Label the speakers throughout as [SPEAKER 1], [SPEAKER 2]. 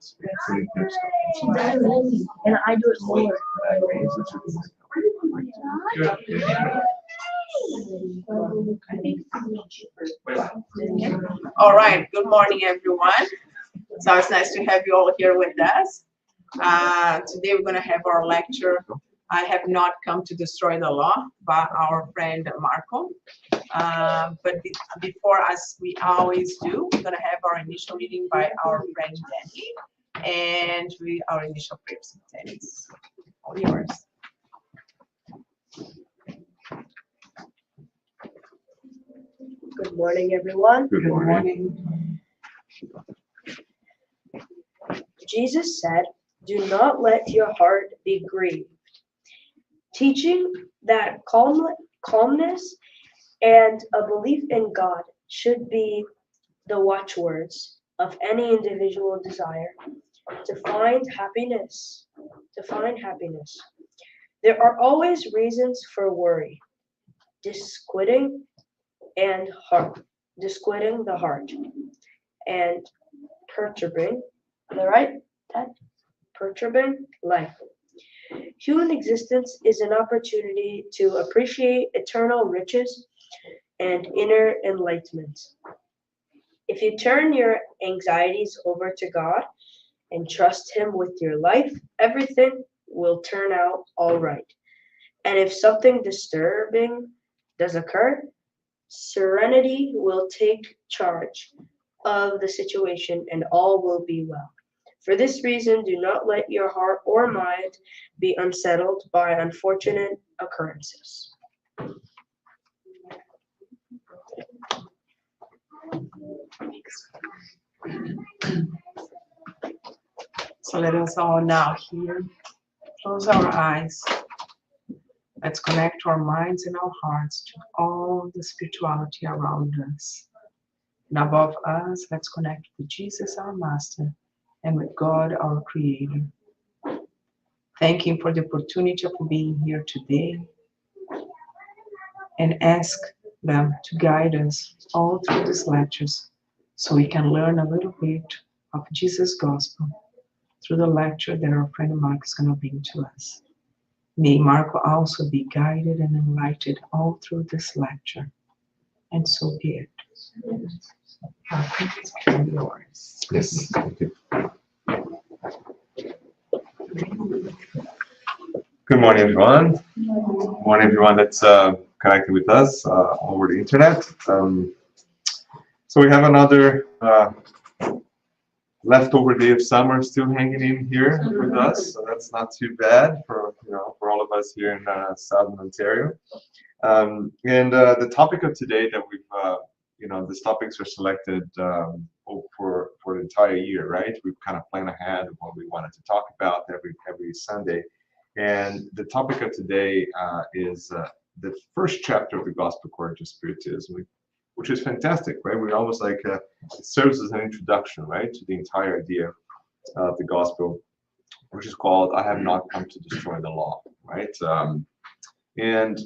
[SPEAKER 1] this. Pretty good
[SPEAKER 2] She does, and I do it more.
[SPEAKER 3] All right, good morning, everyone. So it's nice to have you all here with us. Today we're going to have our lecture, I Have Not Come to Destroy the Law, by our friend Marco. Before, as we always do, we're going to have our initial reading by our friend Danny, and our initial prayers. It's all yours.
[SPEAKER 2] Good morning, everyone.
[SPEAKER 1] Good morning.
[SPEAKER 2] Jesus said, "Do not let your heart be grieved." Teaching that calmness and a belief in God should be the watchwords of any individual desire to find happiness. There are always reasons for worry, disquieting the heart, and perturbing. Am I right, Dad? Perturbing life. Human existence is an opportunity to appreciate eternal riches and inner enlightenment. If you turn your anxieties over to God and trust Him with your life, everything will turn out all right. And if something disturbing does occur, serenity will take charge of the situation and all will be well. For this reason, do not let your heart or mind be unsettled by unfortunate occurrences.
[SPEAKER 3] So let us all now here close our eyes. Let's connect our minds and our hearts to all the spirituality around us. And above us, let's connect with Jesus, our Master, and with God, our Creator. Thank Him for the opportunity of being here today, and ask them to guide us all through these lectures so we can learn a little bit of Jesus' gospel through the lecture that our friend Mark is going to bring to us. May Marco also be guided and enlightened all through this lecture. And so be it. Marco, it's yours.
[SPEAKER 1] Yes. Thank you. Good morning, everyone. Good morning, everyone that's connected with us over the internet. So we have another leftover day of summer still hanging in here with us. So that's not too bad for all of us here in Southern Ontario. And the topic of today that we've these topics are selected for the entire year, right? We've kind of planned ahead of what we wanted to talk about every Sunday. And the topic of today is the first chapter of the Gospel according to Spiritism, which is fantastic, right? We're almost like it serves as an introduction, right, to the entire idea of the Gospel, which is called "I Have Not Come to Destroy the Law," right? And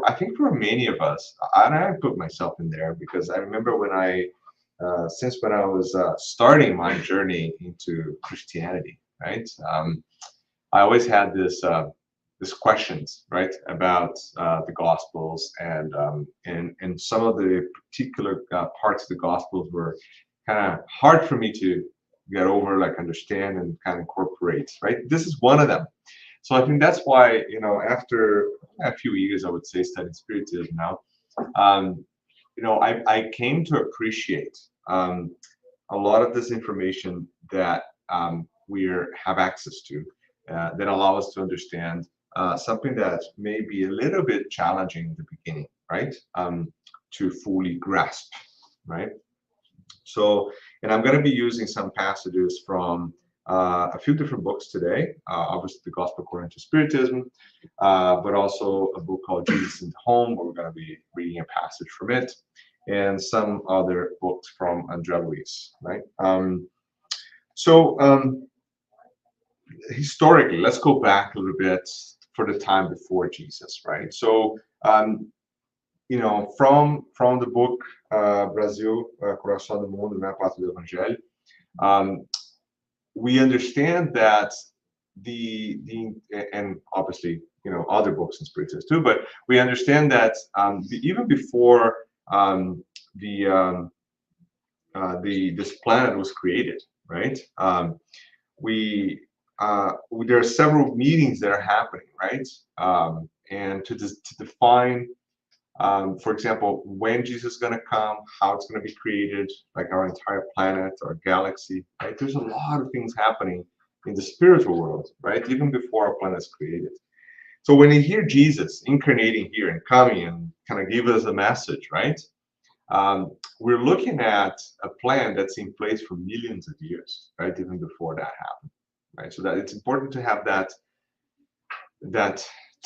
[SPEAKER 1] I think for many of us, and I put myself in there because I remember when since when I was starting my journey into Christianity, right? I always had this questions, right, about the Gospels, and some of the particular parts of the Gospels were kind of hard for me to get over, like understand and kind of incorporate, right? This is one of them. So I think that's why, after a few years, I would say, studying Spiritism now, I came to appreciate a lot of this information that we have access to that allow us to understand something that may be a little bit challenging in the beginning, right? To fully grasp, right? So, and I'm going to be using some passages from a few different books today, obviously the Gospel according to Spiritism, but also a book called Jesus in the Home, where we're going to be reading a passage from it, and some other books from André Luiz, right? Historically, let's go back a little bit for the time before Jesus, right? So, from the book Brasil, Coração do Mundo, né, Pátria do Evangelho, we understand that and obviously, other books and spirituals too, but we understand that even before the this planet was created, right? We there are several meetings that are happening, right? And to define, for example, when Jesus is going to come, how it's going to be created, like our entire planet, our galaxy, right? There's a lot of things happening in the spiritual world, right? Even before our planet is created. So when you hear Jesus incarnating here and coming and kind of give us a message, right? We're looking at a plan that's in place for millions of years, right? Even before that happened, right? So that it's important to have that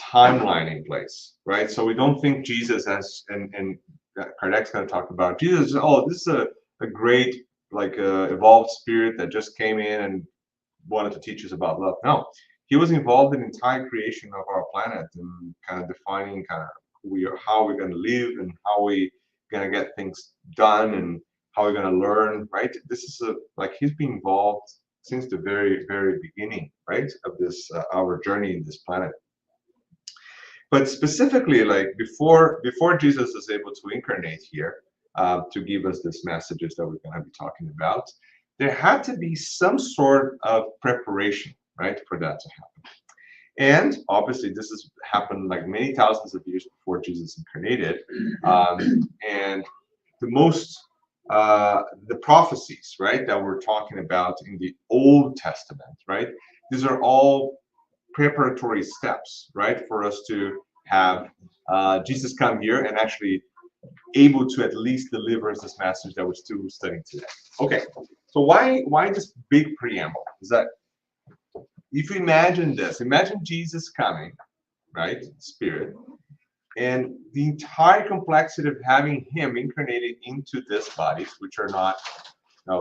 [SPEAKER 1] timeline in place, right? So we don't think Jesus as and Kardec's going to talk about Jesus. Oh, this is a great evolved spirit that just came in and wanted to teach us about love. No, he was involved in the entire creation of our planet and kind of defining kind of who we are, how we're going to live, and how we going to get things done, and how we're going to learn. Right? This is he's been involved since the very, very beginning, right, of this our journey in this planet. But specifically, like before Jesus is able to incarnate here to give us these messages that we're going to be talking about, there had to be some sort of preparation, right, for that to happen. And obviously, this has happened like many thousands of years before Jesus incarnated. And the prophecies, right, that we're talking about in the Old Testament, right, these are all preparatory steps, right, for us to have Jesus come here and actually able to at least deliver us this message that we're still studying today. Okay, so why this big preamble? Is that if you imagine this, imagine Jesus coming, right, Spirit, and the entire complexity of having him incarnated into these bodies, which are not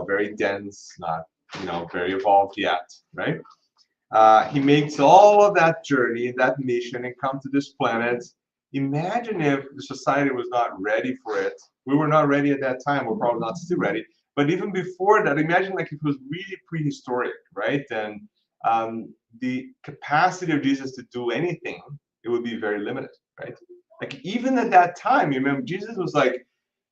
[SPEAKER 1] very dense, not very evolved yet, right? He makes all of that journey, that mission, and come to this planet. Imagine if the society was not ready for it. We were not ready at that time. We're probably not still ready. But even before that, imagine like if it was really prehistoric, right? And the capacity of Jesus to do anything, it would be very limited, right? Like even at that time, you remember Jesus was like,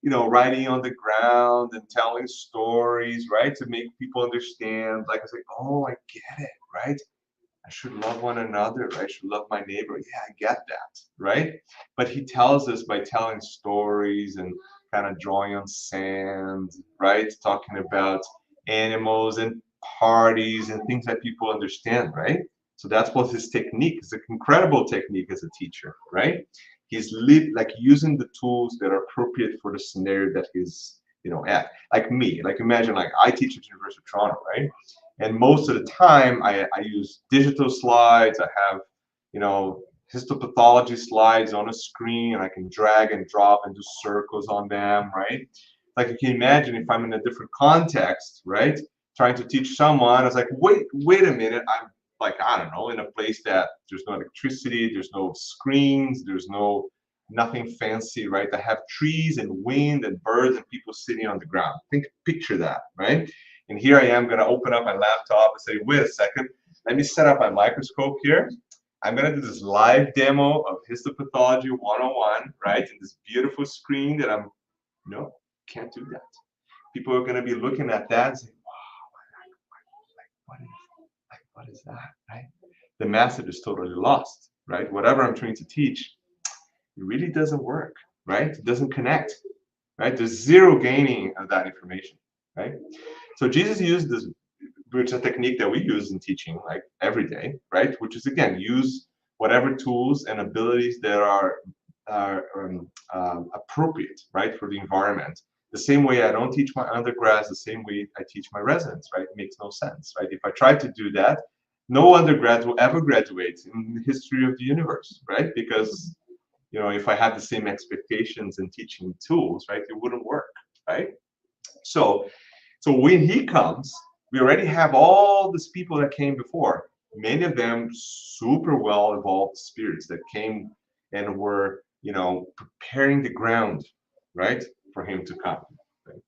[SPEAKER 1] writing on the ground and telling stories, right, to make people understand. Like I say, oh, I get it, right? I should love one another, right? I should love my neighbor. Yeah, I get that, right? But he tells us by telling stories and kind of drawing on sand, right? Talking about animals and parties and things that people understand, right? So that's what his technique is. An incredible technique as a teacher, right? He's using the tools that are appropriate for the scenario that he's at. Like me, like imagine like I teach at the University of Toronto, right? And most of the time I use digital slides. I have histopathology slides on a screen, and I can drag and drop and do circles on them, right? Like you can imagine if I'm in a different context, right, trying to teach someone, I was like, wait a minute, I'm like, I don't know, in a place that there's no electricity, there's no screens, there's nothing fancy, right? I have trees and wind and birds and people sitting on the ground. Picture that, right? And here I am going to open up my laptop and say, wait a second, let me set up my microscope here. I'm going to do this live demo of histopathology 101, right? In this beautiful screen that can't do that. People are going to be looking at that and saying, wow, what is that, right? The message is totally lost, right? Whatever I'm trying to teach, it really doesn't work, right? It doesn't connect, right? There's zero gaining of that information, right? So Jesus used this, which is a technique that we use in teaching like every day, right? Which is again, use whatever tools and abilities that are appropriate, right, for the environment. The same way I don't teach my undergrads, the same way I teach my residents, right? It makes no sense, right? If I try to do that, no undergrads will ever graduate in the history of the universe, right? Because if I had the same expectations and teaching tools, right, it wouldn't work, right? So when he comes, we already have all these people that came before. Many of them super well evolved spirits that came and were, preparing the ground, right, for him to come. Right?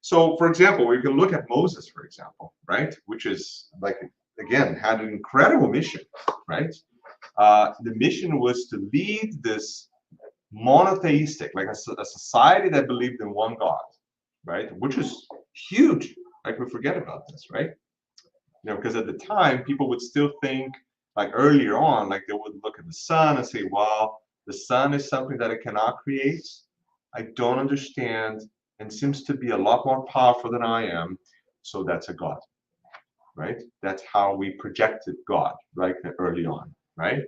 [SPEAKER 1] So, for example, we can look at Moses, for example, right? Which is like, again, had an incredible mission, right? The mission was to lead this monotheistic, like a society that believed in one God, right? Which is huge. Like we forget about this, right? Because at the time people would still think, like earlier on, like they would look at the sun and say, well, the sun is something that it cannot create. I don't understand and seems to be a lot more powerful than I am. So that's a God, right? That's how we projected God, right? Early on, right?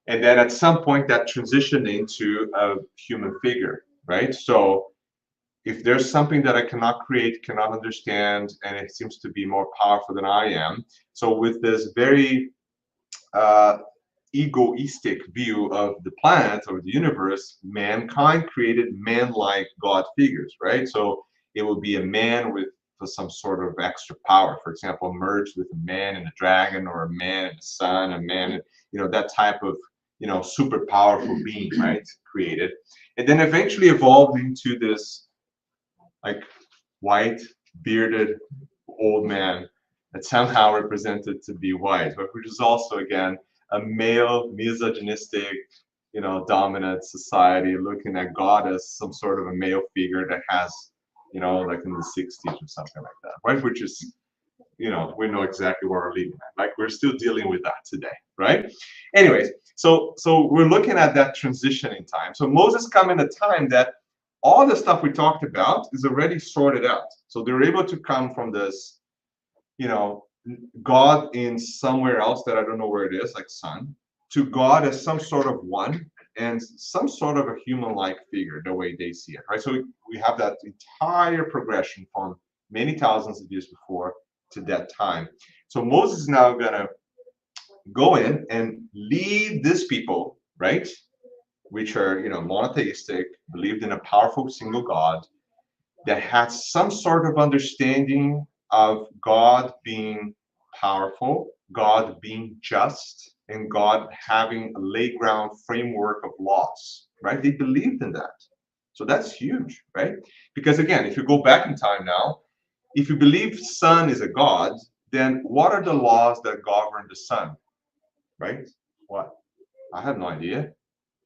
[SPEAKER 1] And then at some point that transitioned into a human figure, right? So if there's something that I cannot create, cannot understand, and it seems to be more powerful than I am, so with this very egoistic view of the planet or the universe, mankind created man-like God figures, right? So it would be a man with some sort of extra power, for example, merged with a man and a dragon, or a man and a sun, a man, that type of, super powerful being, right? Created. And then eventually evolved into this like white, bearded old man that somehow represented to be white, but which is also, again, a male, misogynistic, dominant society looking at God as some sort of a male figure that has, like in the 60s or something like that, right? Which is, we know exactly where we're leading at. Like we're still dealing with that today, right? Anyways, so we're looking at that transition in time. So Moses come in a time that all the stuff we talked about is already sorted out. So they're able to come from this, God in somewhere else that I don't know where it is, like sun, to God as some sort of one and some sort of a human-like figure, the way they see it, right? So we have that entire progression from many thousands of years before to that time. So Moses is now gonna go in and lead these people, right? Which are, monotheistic, believed in a powerful single God that had some sort of understanding of God being powerful, God being just, and God having a lay ground framework of laws, right? They believed in that. So that's huge, right? Because again, if you go back in time now, if you believe sun is a God, then what are the laws that govern the sun, right? What? I have no idea.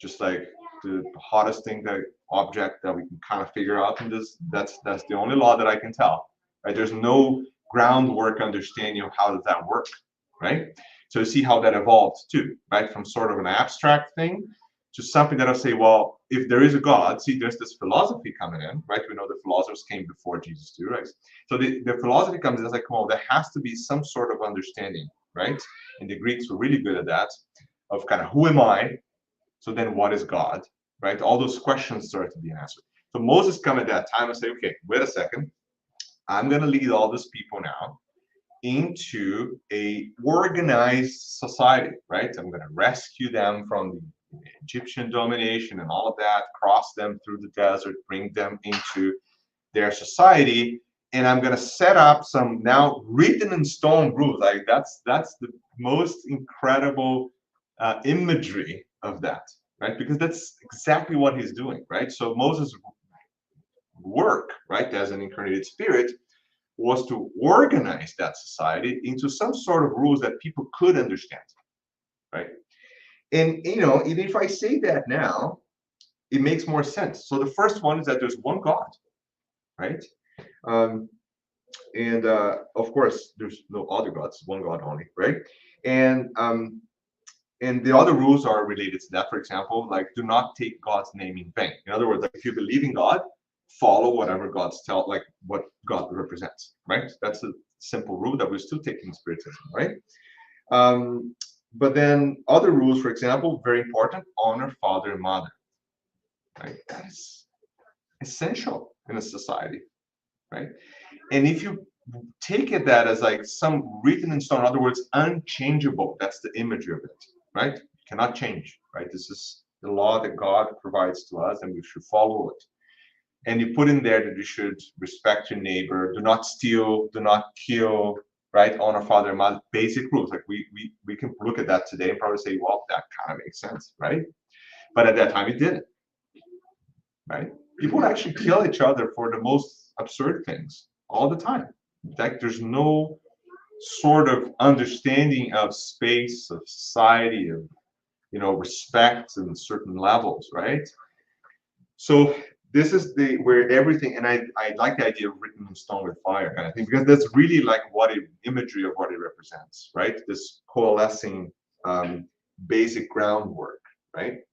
[SPEAKER 1] Just like the hottest thing, that object that we can kind of figure out in this, that's the only law that I can tell, right? There's no groundwork understanding of how does that work, right? So you see how that evolved too, right? From sort of an abstract thing to something that I'll say, well, if there is a God, see, there's this philosophy coming in, right? We know the philosophers came before Jesus too, right? So the philosophy comes in as like, well, there has to be some sort of understanding, right? And the Greeks were really good at that, of kind of who am I? So then what is God, right? All those questions start to be answered. So Moses come at that time and say, okay, wait a second. I'm going to lead all these people now into a organized society, right? I'm going to rescue them from the Egyptian domination and all of that, cross them through the desert, bring them into their society, and I'm going to set up some now written in stone rules. Like that's the most incredible imagery of that, right? Because that's exactly what he's doing, right? So Moses' work, right, as an incarnated spirit, was to organize that society into some sort of rules that people could understand, right? And if I say that now, it makes more sense. So the first one is that there's one God, right? And of course, there's no other gods, one God only, right? And the other rules are related to that. For example, like do not take God's name in vain. In other words, like if you believe in God, follow whatever God's tell, like what God represents, right? That's a simple rule that we're still taking in Spiritism, right? But then other rules, for example, very important: honor father and mother, right? That is essential in a society, right? And if you take it that as like some written in stone, in other words, unchangeable, that's the imagery of it, right? You cannot change, right? This is the law that God provides to us, and we should follow it. And you put in there that you should respect your neighbor, do not steal, do not kill, right? Honor father and mother, basic rules. Like we can look at that today and probably say, well, that kind of makes sense, right? But at that time, it didn't, right? People would actually kill each other for the most absurd things all the time. Like there's no sort of understanding of space, of society, of respect and certain levels, right? So this is the where everything, and I like the idea of written in stone with fire kind of thing, because that's really like what it imagery of what it represents, right? This coalescing basic groundwork, right?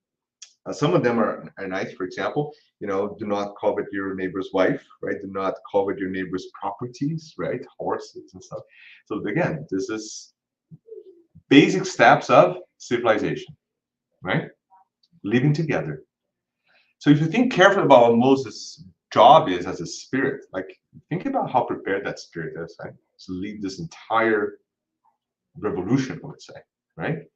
[SPEAKER 1] Some of them are nice. For example, do not covet your neighbor's wife, right? Do not covet your neighbor's properties, right? Horses and stuff. So again, this is basic steps of civilization, right? Living together. So if you think carefully about what Moses' job is as a spirit, like think about how prepared that spirit is, right? To lead this entire revolution, I would say, right?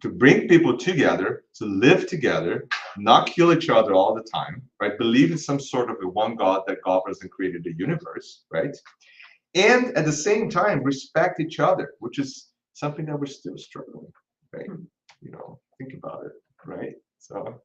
[SPEAKER 1] To bring people together, to live together, not kill each other all the time, right? Believe in some sort of a one God that governs and created the universe, right? And at the same time, respect each other, which is something that we're still struggling, right? Think about it, right? So,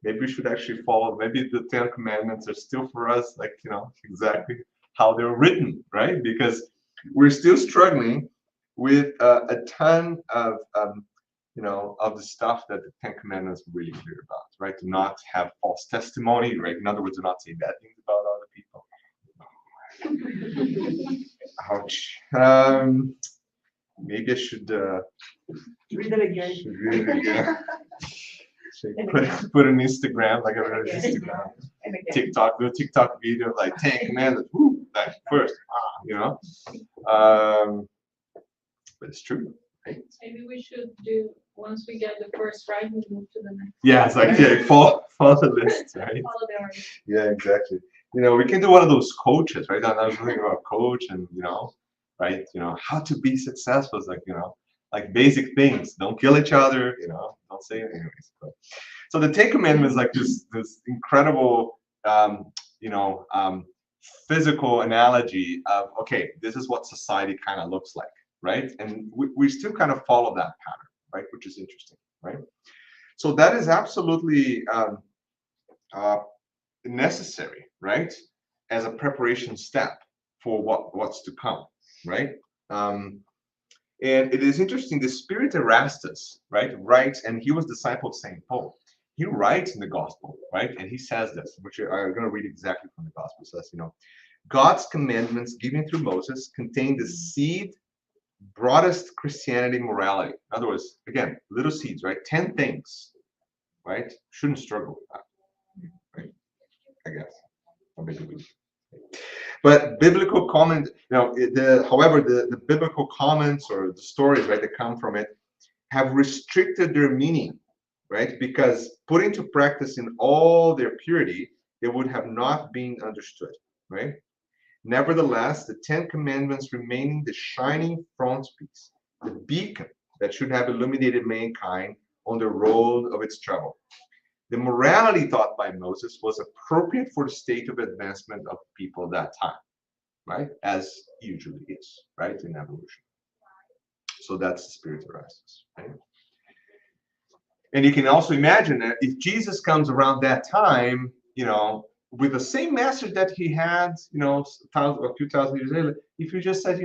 [SPEAKER 1] maybe we should actually follow, maybe the 10 Commandments are still for us, like, exactly how they're written, right? Because we're still struggling with a ton of the stuff that the 10 Commandments are really clear about, right? To not have false testimony, right? In other words, to not say bad things about other people. Ouch. Maybe I should
[SPEAKER 3] Read it again.
[SPEAKER 1] read it again. Put an Instagram, like everyone has Instagram,
[SPEAKER 3] And again.
[SPEAKER 1] TikTok, do a TikTok video of like 10 commandments, like first, but it's true, right?
[SPEAKER 4] Maybe we should do, once we get the first right, we move to the next.
[SPEAKER 1] Yeah, it's like, follow the list, right?
[SPEAKER 4] Follow them.
[SPEAKER 1] Yeah, exactly. We can do one of those coaches, right? I was thinking about coach and, right? How to be successful is like, like basic things. Don't kill each other, don't say it anyways. So the 10 Commandments, like this incredible, physical analogy of, okay, this is what society kind of looks like, right? And we still kind of follow that pattern, right? Which is interesting, right? So that is absolutely necessary, right? As a preparation step for what's to come, right? And it is interesting, the Spirit Erastus, right, writes, and he was disciple of St. Paul. He writes in the Gospel, right, and he says this, which I'm going to read exactly from the Gospel. It says, God's commandments given through Moses contain the seed, broadest Christianity morality. In other words, again, little seeds, right, 10 things, right, shouldn't struggle with that, right, I guess, or maybe we. But biblical comment, however, the biblical comments or the stories, right, that come from it have restricted their meaning, right? Because put into practice in all their purity, they would have not been understood, right? Nevertheless, the 10 Commandments remaining the shining frontispiece, the beacon that should have illuminated mankind on the road of its travel. The morality taught by Moses was appropriate for the state of advancement of people at that time, right? As usually is, right, in evolution. So that's the Spirit Erastus, right? And you can also imagine that if Jesus comes around that time, with the same message that he had, a few thousand years later, if you just said,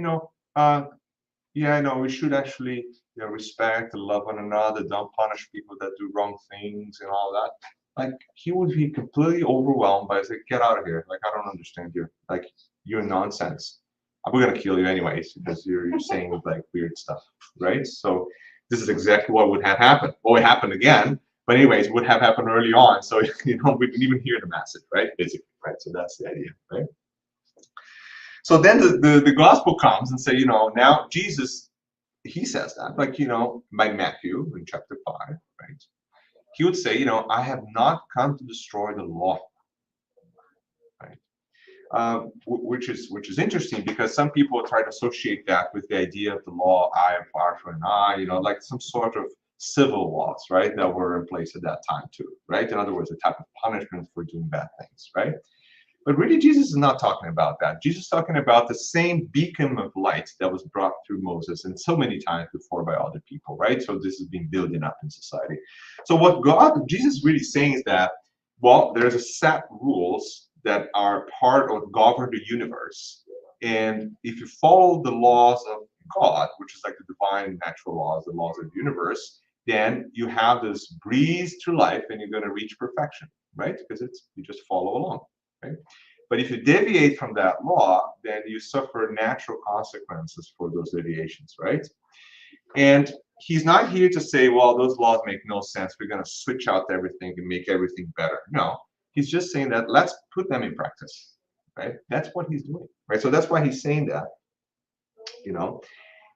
[SPEAKER 1] we should actually respect and love one another, don't punish people that do wrong things and all that. Like he would be completely overwhelmed by saying, get out of here. Like, I don't understand you. Like, you're nonsense. We're gonna kill you anyways because you're saying like weird stuff, right? So this is exactly what would have happened. Well, it happened again, but anyways, it would have happened early on. So we didn't even hear the message, right? Basically, right? So that's the idea, right? So then the gospel comes and say, now Jesus, he says that, like, by Matthew in chapter 5, right? He would say, I have not come to destroy the law, right? Which is interesting because some people try to associate that with the idea of the law, eye for an eye, like some sort of civil laws, right, that were in place at that time too, right? In other words, a type of punishment for doing bad things, right? But really, Jesus is not talking about that. Jesus is talking about the same beacon of light that was brought through Moses and so many times before by other people, right? So this is being building up in society. So what Jesus is really saying is that, well, there's a set rules that are part or govern the universe. And if you follow the laws of God, which is like the divine natural laws, the laws of the universe, then you have this breeze through life and you're going to reach perfection, right? Because you just follow along, right? But if you deviate from that law, then you suffer natural consequences for those deviations, right? And he's not here to say, well, those laws make no sense. We're going to switch out everything and make everything better. No, he's just saying that let's put them in practice, right? That's what he's doing, right? So that's why he's saying that,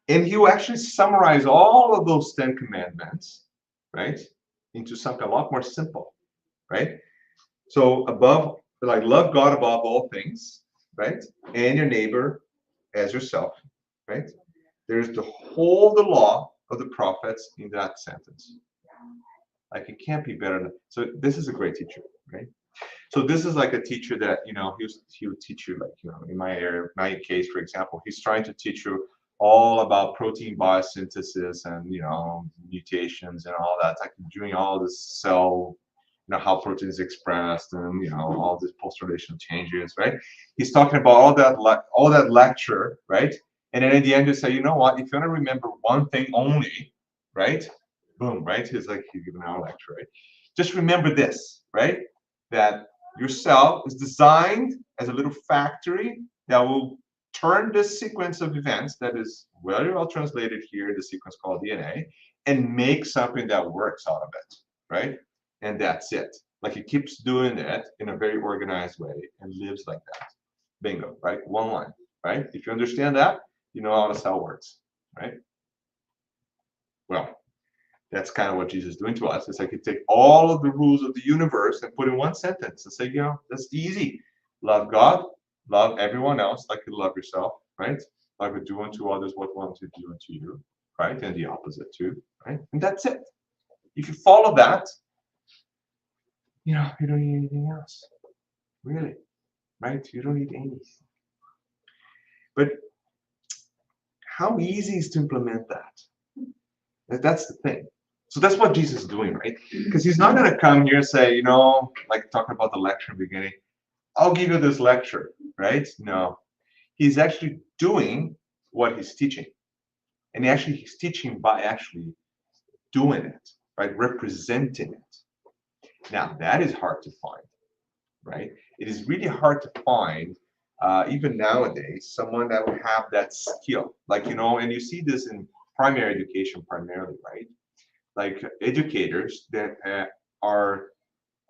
[SPEAKER 1] And he will actually summarize all of those 10 commandments, right, into something a lot more simple, right? So love God above all things, right? And your neighbor as yourself, right? There's the law of the prophets in that sentence. Like, it can't be better than. So this is a great teacher, right? So this is like a teacher that, he'll teach you, like, in my area, my case, for example, he's trying to teach you all about protein biosynthesis and, mutations and all that, like doing all this cell, how protein is expressed and, all these post-translational changes, right? He's talking about all that lecture, right? And then at the end, you say, you know what, if you want to remember one thing only, right? Boom, right? He's giving our lecture, right? Just remember this, right? That your cell is designed as a little factory that will turn this sequence of events that is very well translated here, the sequence called DNA, and make something that works out of it, right? And that's it. Like, it keeps doing it in a very organized way and lives like that. Bingo, right? One line, right? If you understand that, you know how the cell works, right? Well, that's kind of what Jesus is doing to us. It's like you take all of the rules of the universe and put in one sentence and say, that's easy. Love God, love everyone else like you love yourself, right? Like we do unto others what one to do unto you, right? And the opposite too, right? And that's it. If you follow that, you don't need anything else, really, right? You don't need anything. But how easy is to implement that? That's the thing. So that's what Jesus is doing, right? Because he's not going to come here and say, like talking about the lecture in the beginning, I'll give you this lecture, right? No. He's actually doing what he's teaching. And he's teaching by actually doing it, right? Representing it. Now, that is hard to find, right? It is really hard to find, even nowadays, someone that would have that skill. Like, and you see this in primary education primarily, right? Like educators that are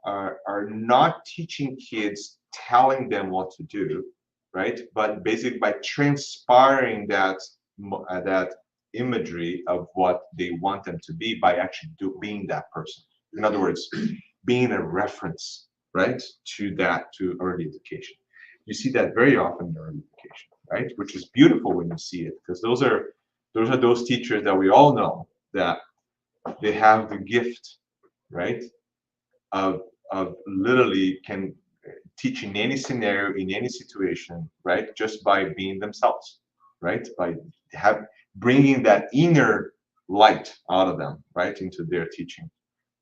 [SPEAKER 1] not teaching kids, telling them what to do, right? But basically by transpiring that imagery of what they want them to be by actually being that person. In other words, being a reference, right, to early education. You see that very often in early education, right? Which is beautiful when you see it, because those are those teachers that we all know that they have the gift, right, of literally can teach in any scenario, in any situation, right, just by being themselves, right, by bringing that inner light out of them, right, into their teaching.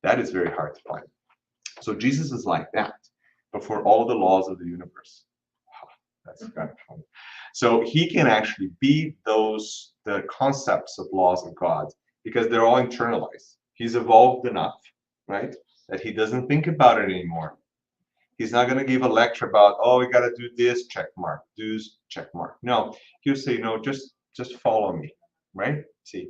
[SPEAKER 1] That is very hard to find. So Jesus is like that, but for all the laws of the universe. That's kind of funny. So he can actually be the concepts of laws of God, because they're all internalized. He's evolved enough, right, that he doesn't think about it anymore. He's not going to give a lecture about, oh, we got to do this, check mark, do check mark. No, he'll say, no, just follow me, right? See,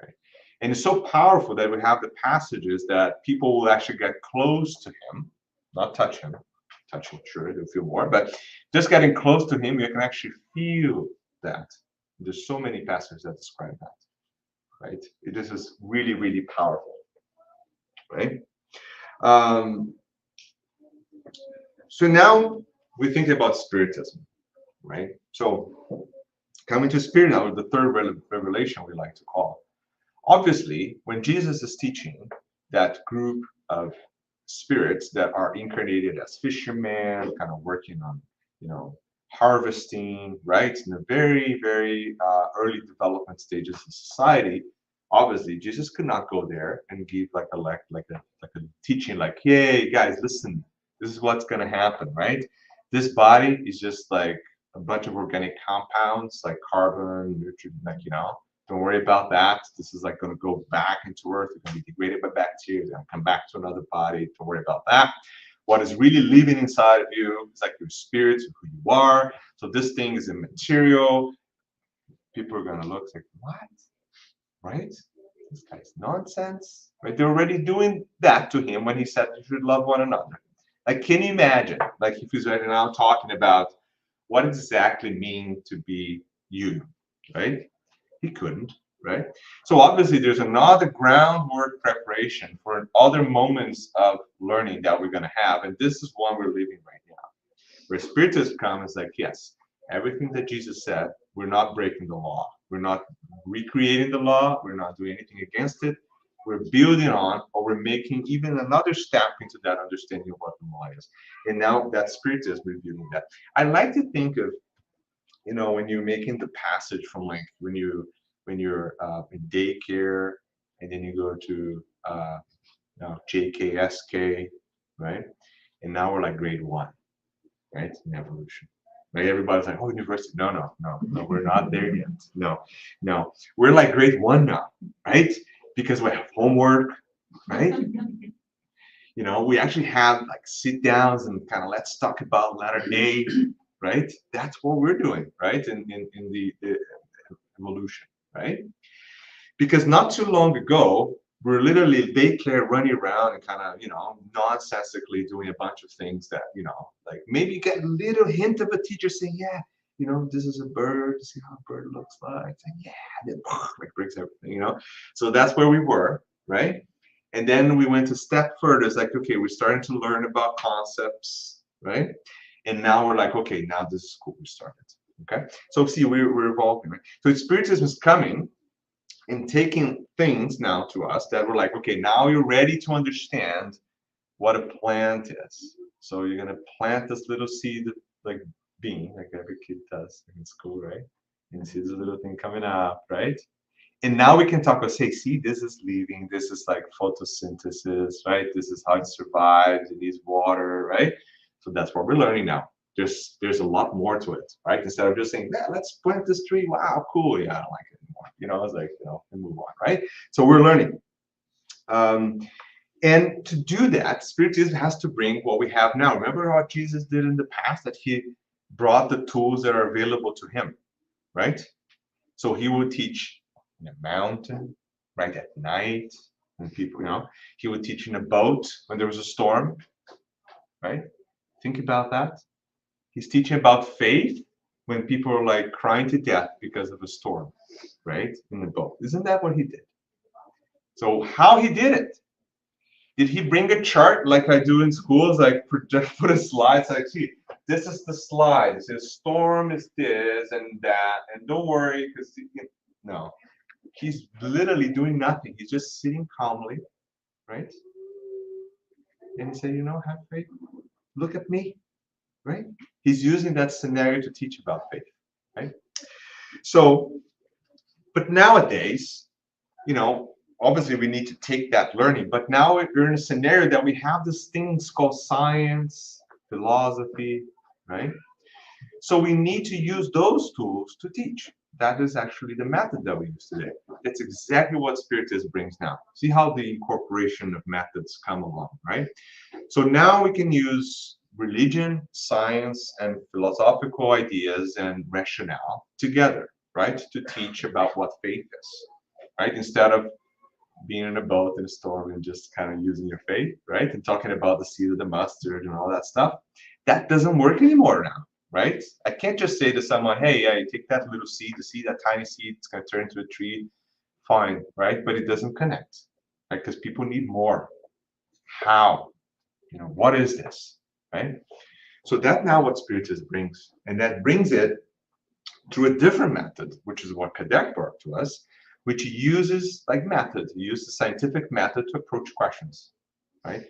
[SPEAKER 1] right? And it's so powerful that we have the passages that people will actually get close to him, not touch him. Touching, sure, they'll feel more, but just getting close to him, you can actually feel that. There's so many passages that describe that, right? This is really, really powerful, right? So now we think about Spiritism, right? So coming to Spirit now, the third revelation we like to call. Obviously, when Jesus is teaching that group of spirits that are incarnated as fishermen, kind of working on, harvesting, right, in the very, very early development stages of society. Obviously, Jesus could not go there and give like a teaching, like, hey guys, listen, this is what's going to happen, right? This body is just like a bunch of organic compounds, like carbon, nutrient, like, don't worry about that. This is like going to go back into Earth. It's going to be degraded by bacteria. It's going to come back to another body. Don't worry about that. What is really living inside of you is like your spirit, who you are. So this thing is immaterial. People are going to look like, what? Right? This guy's nonsense. Right? They're already doing that to him when he said you should love one another. Like, can you imagine? Like, if he's right now talking about what does exactly mean to be you, right? He couldn't, right? So obviously there's another groundwork preparation for other moments of learning that we're going to have, and this is one we're living right now. Where Spiritism comes, like, yes, everything that Jesus said, we're not breaking the law. We're not recreating the law. We're not doing anything against it. We're building on, or we're making even another step into that understanding of what the law is. And now that Spiritism is reviewing that. I like to think of, when you're making the passage from like when you're in daycare, and then you go to JKSK, right? And now we're like grade 1, right? In evolution. Like everybody's like, oh, university. No, we're not there yet. No. We're like grade 1 now, right? Because we have homework, right? We actually have like sit downs and kind of let's talk about latter day, right? That's what we're doing, right? In the evolution, right? Because not too long ago, we're literally daycare running around and kind of, nonsensically doing a bunch of things that, like maybe you get a little hint of a teacher saying, yeah, this is a bird, see how a bird looks like. It's like, yeah, and then like breaks everything, So that's where we were, right? And then we went a step further. It's like, okay, we're starting to learn about concepts, right? And now we're like, okay, now this is cool. We started, okay? So see, we're evolving, right? So Spiritism is coming and taking things now to us that we're like, okay, now you're ready to understand what a plant is. So you're gonna plant this little seed, like bean, like every kid does in school, right? And you see this little thing coming up, right? And now we can talk about, say, see, this is living, this is like photosynthesis, right? This is how it survives, it needs water, right? So that's what we're learning now. There's a lot more to it, right? Instead of just saying, yeah, let's plant this tree, wow, cool, yeah, I don't like it anymore. It's like, and move on, right? So we're learning. And to do that, Spiritism has to bring what we have now. Remember what Jesus did in the past, that he brought the tools that are available to him, right? So he would teach in a mountain, right, at night, when people, he would teach in a boat when there was a storm, right? Think about that. He's teaching about faith when people are like crying to death because of a storm, right, in the boat. Isn't that what he did? So how he did it? Did he bring a chart like I do in schools, like put a slide, like, see, this is the slide. It says storm is this and that, and don't worry, because no. He's literally doing nothing. He's just sitting calmly, right? And he said, have faith. Look at me, right? He's using that scenario to teach about faith, right? So, but nowadays, obviously we need to take that learning, but now we're in a scenario that we have these things called science, philosophy, right? So we need to use those tools to teach. That is actually the method that we use today. That's exactly what Spiritism brings now. See how the incorporation of methods come along, right? So now we can use religion, science, and philosophical ideas and rationale together, right? To teach about what faith is, right? Instead of being in a boat in a storm and just kind of using your faith, right? And talking about the seed of the mustard and all that stuff. That doesn't work anymore now. Right? I can't just say to someone, hey, yeah, you take that little seed, that tiny seed, it's going to turn into a tree. Fine, right? But it doesn't connect, right? Because people need more. How? What is this, right? So that's now what Spiritism brings. And that brings it through a different method, which is what Kardec brought to us, which uses like method, use the scientific method to approach questions, right?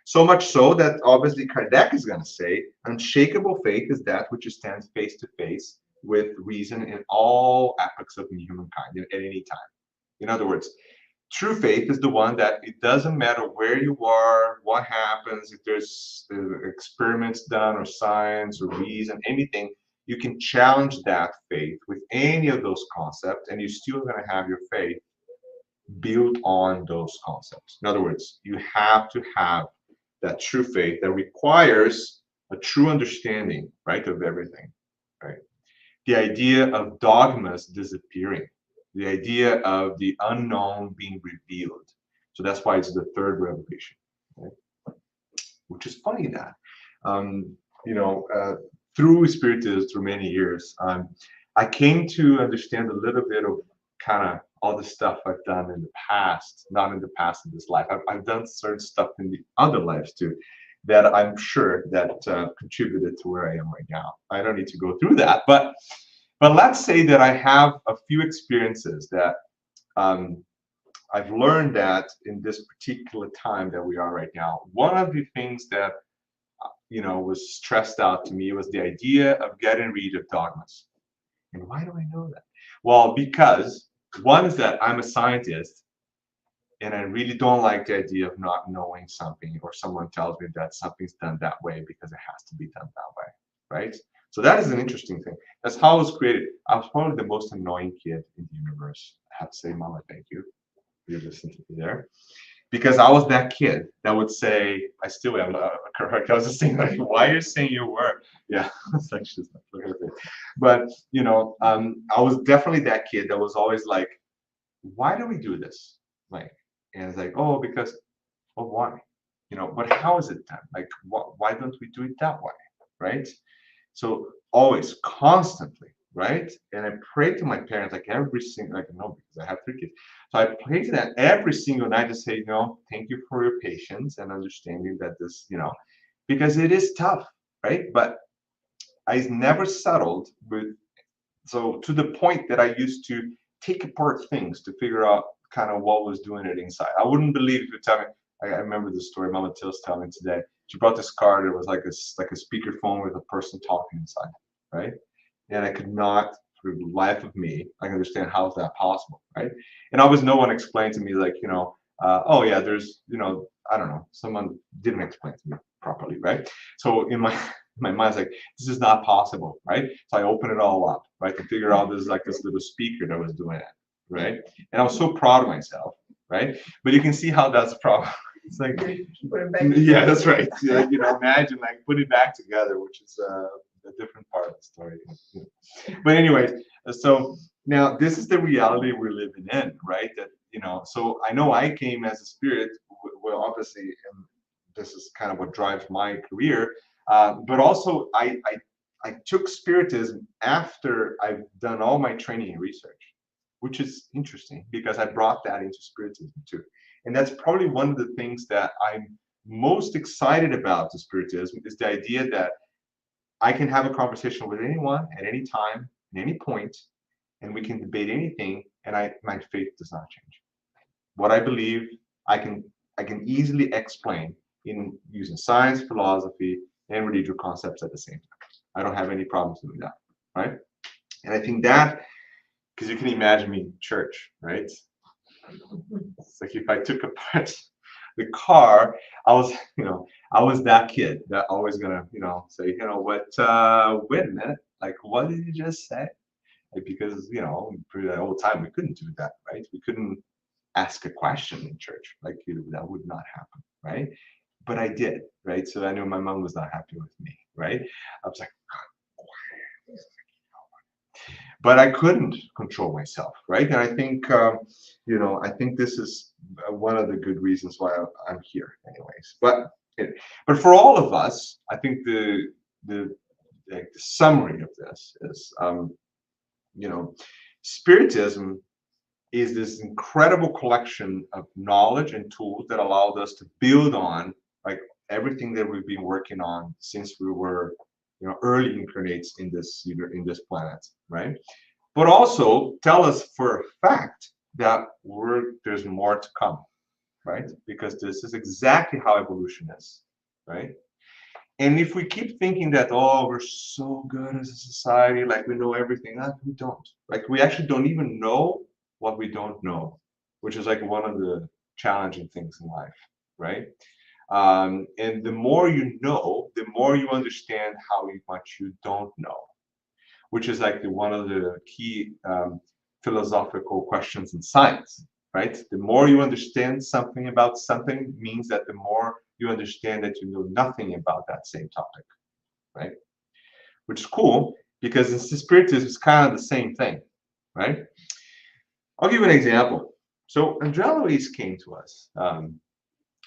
[SPEAKER 1] So much so that obviously Kardec is going to say, unshakable faith is that which stands face to face with reason in all epochs of humankind at any time. In other words, true faith is the one that it doesn't matter where you are, what happens, if there's experiments done or science or reason, anything, you can challenge that faith with any of those concepts, and you're still going to have your faith built on those concepts. In other words, you have to have that true faith that requires a true understanding, right, of everything, right? The idea of dogmas disappearing, the idea of the unknown being revealed. So that's why it's the third revelation, right? Which is funny that, you know, through Spiritism, through many years, I came to understand a little bit of kind of all the stuff I've done in the past, not in the past of this life. I've done certain stuff in the other lives too, that I'm sure that contributed to where I am right now. I don't need to go through that, but let's say that I have a few experiences that I've learned that in this particular time that we are right now. One of the things that was stressed out to me was the idea of getting rid of dogmas. And why do I know that? Well, because one is that I'm a scientist, and I really don't like the idea of not knowing something, or someone tells me that something's done that way because it has to be done that way, right? So that is an interesting thing. That's how I was created. I was probably the most annoying kid in the universe. I have to say, Mama, thank you. You're listening to me there. Because I was that kid that would say, I still am correct. I was just saying, like, why are you saying you were? Yeah, it's like she's not looking at me. But I was definitely that kid that was always like, why do we do this? Like, and it's like, oh, because, well, why? But how is it done? Like, why don't we do it that way? Right? So always, constantly, right? And I pray to my parents like every single, like, no, because I have 3 kids. So I pray to them every single night to say, thank you for your patience and understanding that this, because it is tough, right? But I never settled with, so to the point that I used to take apart things to figure out kind of what was doing it inside. I wouldn't believe if you tell me. I remember the story Mama Till's telling me today. She brought this car that was like a speakerphone with a person talking inside, right? And I could not, for the life of me, I can understand how is that possible, right? And always no one explained to me like, oh yeah, there's, I don't know, someone didn't explain to me properly, right? So in my mind's like, this is not possible, right? So I open it all up, right, to figure out this little speaker that was doing it, right? And I was so proud of myself, right? But you can see how that's a problem. It's like, yeah, that's right. Yeah, imagine like put it back together, which is a different part of the story. But anyways, so now this is the reality we're living in, right? That so I know I came as a spirit. Well, obviously, and this is kind of what drives my career. But also, I took Spiritism after I've done all my training and research, which is interesting because I brought that into Spiritism too. And that's probably one of the things that I'm most excited about to Spiritism is the idea that I can have a conversation with anyone at any time, at any point, and we can debate anything, and my faith does not change. What I believe, I can easily explain in using science, philosophy, and religious concepts at the same time. I don't have any problems doing that, right? And I think that, because you can imagine me in church, right? It's like if I took apart the car, I was that kid that always gonna, say, what, wait a minute, like, what did you just say? Like, because, for the whole time, we couldn't do that, right? We couldn't ask a question in church, like, that would not happen, right? But I did, right? So I knew my mom was not happy with me, right? I was like, but I couldn't control myself, right? And I think, I think this is one of the good reasons why I'm here, anyways. But for all of us, I think the summary of this is, Spiritism is this incredible collection of knowledge and tools that allowed us to build on, like, everything that we've been working on since we were, early incarnates in this planet, right? But also tell us for a fact that there's more to come, right? Because this is exactly how evolution is, right? And if we keep thinking that, oh, we're so good as a society, like we know everything, we don't. Like, we actually don't even know what we don't know, which is like one of the challenging things in life, right? And the more you know, the more you understand how much you don't know, which is like one of the key philosophical questions in science, right? The more you understand something about something means that the more you understand that you know nothing about that same topic, right? Which is cool because in spiritism it's kind of the same thing, right? I'll give you an example. So Andrea Louise came to us.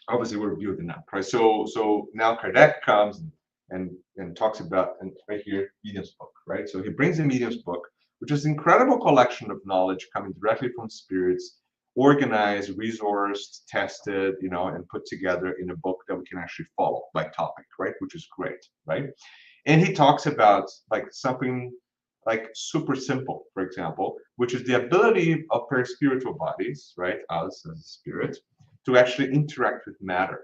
[SPEAKER 1] Obviously, we're building up, right? So now Kardec comes and talks about, and right here, Medium's book, right? So he brings the Medium's book, which is an incredible collection of knowledge coming directly from spirits, organized, resourced, tested, you know, and put together in a book that we can actually follow by topic, right? Which is great, right? And he talks about like something like super simple, for example, which is the ability of paraspiritual bodies, right, us as a spirit, to actually interact with matter.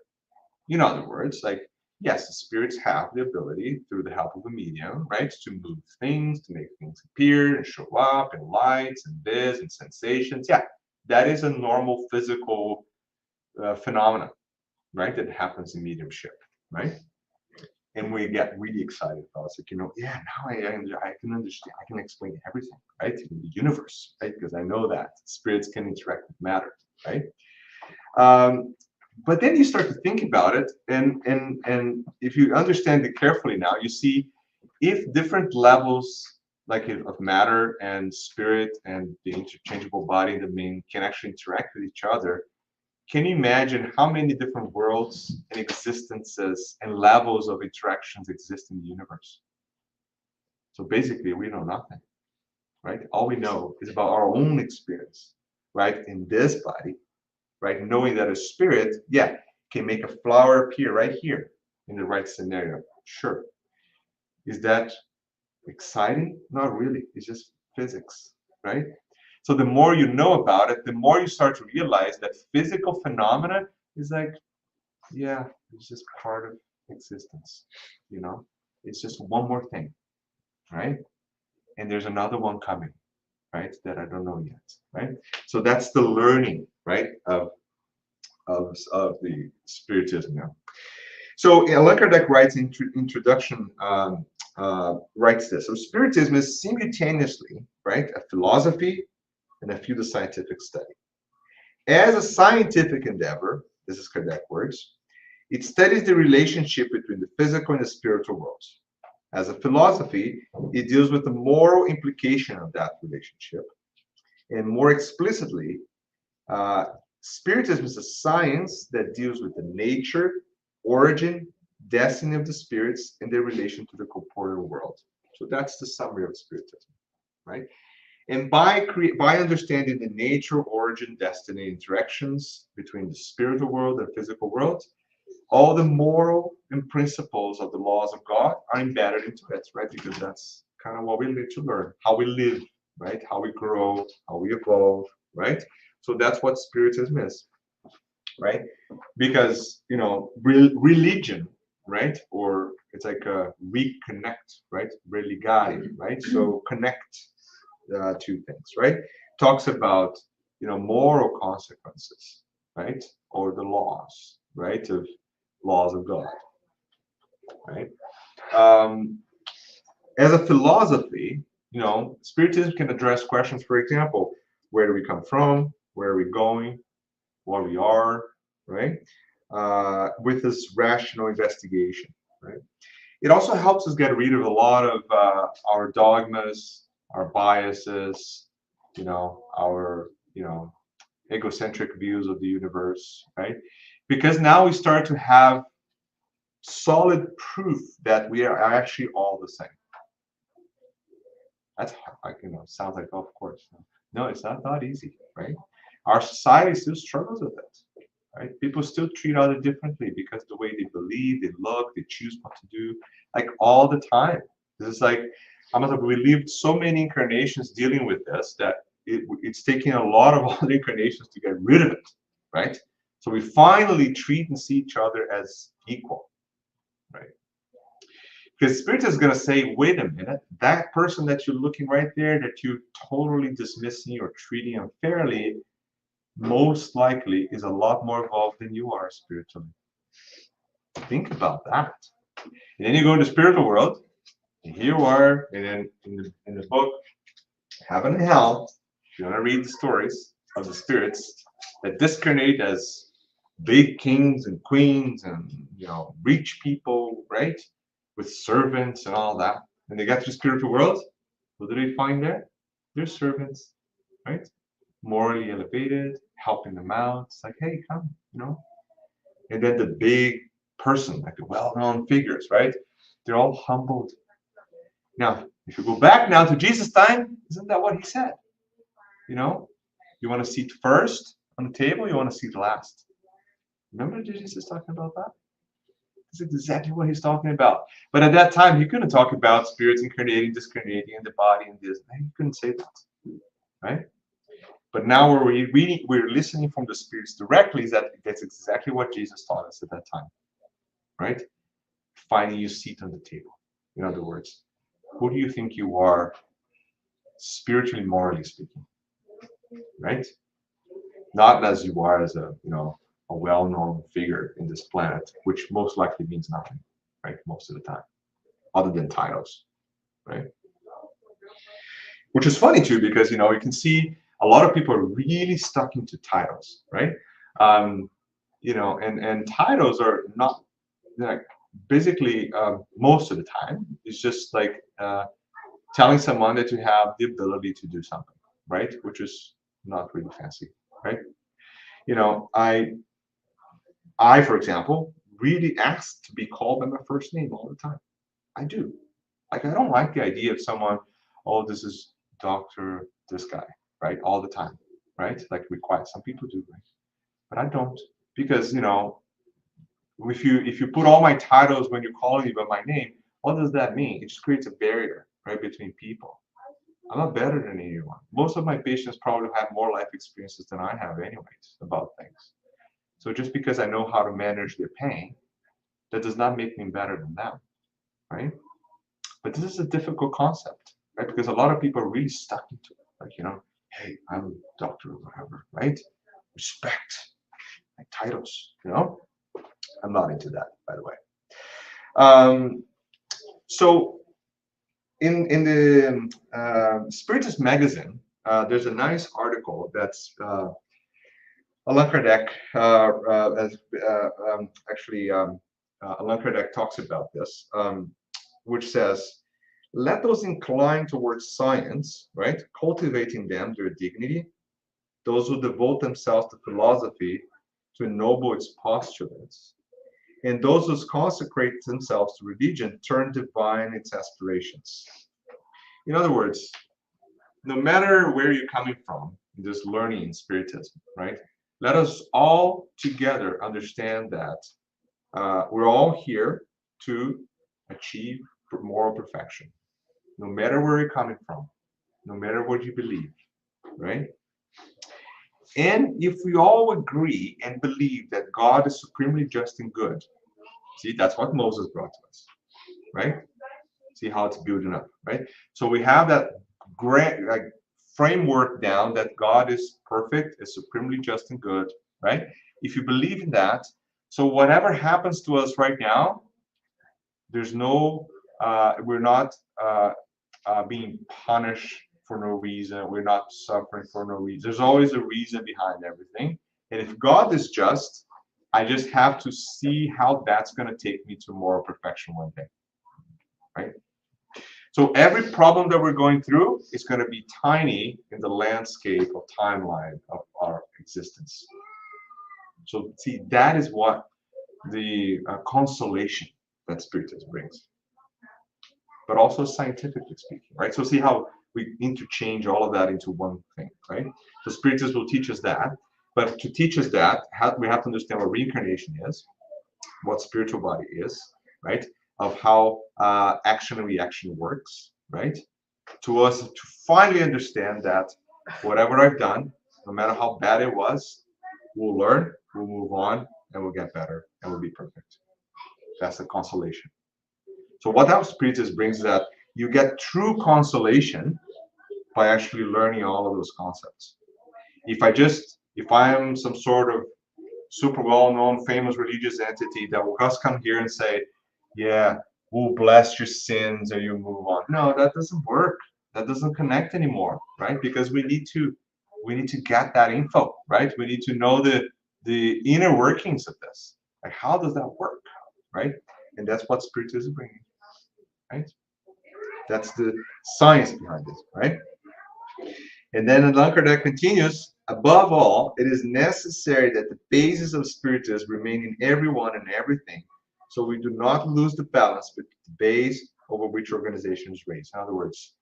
[SPEAKER 1] In other words, like, yes, the spirits have the ability through the help of a medium, right, to move things, to make things appear and show up, and lights and this and sensations. Yeah, that is a normal physical phenomenon, right, that happens in mediumship, right? And we get really excited about it. It's like, you know, yeah, now I can understand, I can explain everything, right, in the universe, right, because I know that spirits can interact with matter, right? But then you start to think about it, and if you understand it carefully now, you see if different levels like of matter and spirit and the interchangeable body and the being can actually interact with each other. Can you imagine how many different worlds and existences and levels of interactions exist in the universe? So basically, we know nothing, right? All we know is about our own experience, right, in this body, right? Knowing that a spirit, yeah, can make a flower appear right here in the right scenario. Sure. Is that exciting? Not really. It's just physics, right? So the more you know about it, the more you start to realize that physical phenomena is like, yeah, it's just part of existence, you know? It's just one more thing, right? And there's another one coming, right? That I don't know yet, right? So that's the learning, right, of the spiritism now. So Allan Kardec writes in introduction, writes this. So spiritism is simultaneously, right, a philosophy and a pseudoscientific study. As a scientific endeavor, this is Kardec words, it studies the relationship between the physical and the spiritual worlds. As a philosophy, it deals with the moral implication of that relationship. And more explicitly, Spiritism is a science that deals with the nature, origin, destiny of the spirits and their relation to the corporeal world. So that's the summary of Spiritism, right? And by understanding the nature, origin, destiny, interactions between the spiritual world and physical world, all the moral and principles of the laws of God are embedded into it, right? Because that's kind of what we need to learn, how we live, right? How we grow, how we evolve, right? So that's what Spiritism is, right? Because, you know, religion, right? Or it's like a reconnect, right? Religare, right? So connect two things, right? Talks about, you know, moral consequences, right? Or the laws, right? Of laws of God, right? As a philosophy, you know, Spiritism can address questions, for example, where do we come from? Where are we going? What we are, right? With this rational investigation, right? It also helps us get rid of a lot of our dogmas, our biases, you know, our, you know, egocentric views of the universe, right? Because now we start to have solid proof that we are actually all the same. That's like, you know, sounds like, oh, of course. No, it's not easy, right? Our society still struggles with it, right? People still treat others differently because the way they believe, they look, they choose what to do, like all the time. This is like, we lived so many incarnations dealing with this that it's taking a lot of all the incarnations to get rid of it, right? So we finally treat and see each other as equal, right? Because Spirit is going to say, wait a minute, that person that you're looking right there, that you're totally dismissing or treating unfairly, most likely is a lot more involved than you are spiritually. Think about that. And then you go to the spiritual world, and here you are, and then in the book, Heaven and Hell, if you want to read the stories of the spirits that discarnate as big kings and queens and rich people, right? With servants and all that. And they get to the spiritual world, what do they find there? They're servants, right? Morally elevated, helping them out. It's like, hey, come, And then the big person, like the well-known figures, right? They're all humbled. Now, if you go back now to Jesus' time, isn't that what he said? You want a seat first on the table, you want a seat last. Remember Jesus talking about that? That's exactly what he's talking about. But at that time, he couldn't talk about spirits incarnating, discarnating, and the body and this. He couldn't say that, right? But now we're listening from the spirits directly. That's exactly what Jesus taught us at that time, right? Finding your seat on the table. In other words, who do you think you are, spiritually, morally speaking, right? Not as you are as a well-known figure in this planet, which most likely means nothing, right? Most of the time, other than titles, right? Which is funny too, because you can see a lot of people are really stuck into titles, right? And titles are not like basically most of the time it's just like telling someone that you have the ability to do something, right? Which is not really fancy, right? I, for example, really ask to be called by my first name all the time. I do. Like, I don't like the idea of someone, oh, this is Dr. this guy, right? All the time, right? Like some people do, right? But I don't. Because, if you put all my titles when you're calling me by my name, what does that mean? It just creates a barrier, right, between people. I'm not better than anyone. Most of my patients probably have more life experiences than I have anyways about things. So just because I know how to manage their pain, that does not make me better than them, right? But this is a difficult concept, right? Because a lot of people are really stuck into it. Like, hey, I'm a doctor or whatever, right? Respect, like titles, I'm not into that, by the way. So in the Spiritist magazine, there's a nice article that's Allan Kardec, Allan Kardec talks about this, which says, let those inclined towards science, right, cultivating them their dignity, those who devote themselves to philosophy to ennoble its postulates, and those who consecrate themselves to religion turn divine its aspirations. In other words, no matter where you're coming from in this learning in Spiritism, right, let us all together understand that we're all here to achieve moral perfection, no matter where you're coming from, no matter what you believe, right? And if we all agree and believe that God is supremely just and good, see, that's what Moses brought to us, right? See how it's building up, right? So we have that great framework down that God is perfect, is supremely just and good, right? If you believe in that, so whatever happens to us right now, there's no, we're not being punished for no reason. We're not suffering for no reason. There's always a reason behind everything. And if God is just, I just have to see how that's going to take me to moral perfection one day, right? So every problem that we're going through is going to be tiny in the landscape of timeline of our existence. So see, that is what the consolation that Spiritism brings, but also scientifically speaking, right? So see how we interchange all of that into one thing, right? So Spiritism will teach us that, but to teach us that, we have to understand what reincarnation is, what spiritual body is, right? Of how action and reaction works, right? To us to finally understand that whatever I've done, no matter how bad it was, we'll learn, we'll move on, and we'll get better, and we'll be perfect. That's the consolation. So what that Spiritism brings is that you get true consolation by actually learning all of those concepts. If If I am some sort of super well-known, famous religious entity that will just come here and say, yeah, we'll bless your sins and you move on. No, that doesn't work. That doesn't connect anymore, right? Because we need to get that info, right? We need to know the inner workings of this. Like, how does that work, right? And that's what Spiritism is bringing, right? That's the science behind it, right? And then Allan Kardec continues, above all, it is necessary that the basis of Spiritism remain in everyone and everything, so we do not lose the balance with the base over which organization is raised. In other words,